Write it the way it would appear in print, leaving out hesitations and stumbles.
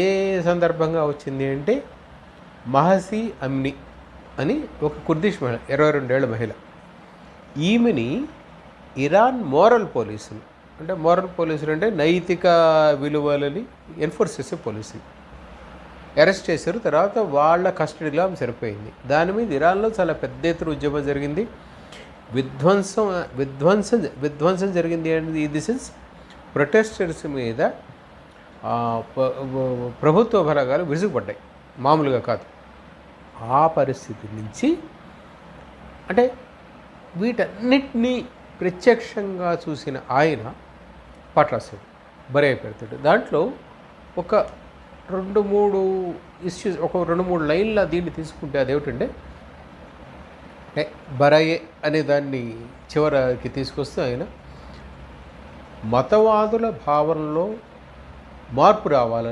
ఏ సందర్భంగా వచ్చింది అంటే మహసి అమ్ని అని ఒక కుర్దిష్ మహిళ, 22 ఏళ్ల మహిళ. ఈమెని ఇరాన్ మోరల్ పోలీసులు, అంటే మోరల్ పోలీసులు అంటే నైతిక విలువలని ఎన్ఫోర్స్ చేసే పోలీసులు అరెస్ట్ చేశారు. తర్వాత వాళ్ళ కస్టడీలో ఆమె సరిపోయింది. దాని మీద ఇరాన్లో చాలా పెద్ద ఎత్తున ఉద్యమం జరిగింది. విధ్వంసం జరిగింది అనేది ఇన్ ది సెన్స్ ప్రొటెస్టర్స్ మీద ప్రభుత్వ బలగాలు విరుచుకుపడ్డాయి, మామూలుగా కాదు. ఆ పరిస్థితి నుంచి అంటే వీటన్నిటినీ ప్రత్యక్షంగా చూసిన ఆయన పట్రాస్తాడు, బరి అయిపోతాడు. దాంట్లో ఒక 2-3 ఇష్యూస్, ఒక 2-3 లైన్ల దీన్ని తీసుకుంటే అదేమిటంటే బరయే అనే దాన్ని చివరికి తీసుకొస్తే ఆయన మతవాదుల భావనలో మార్పు రావాలని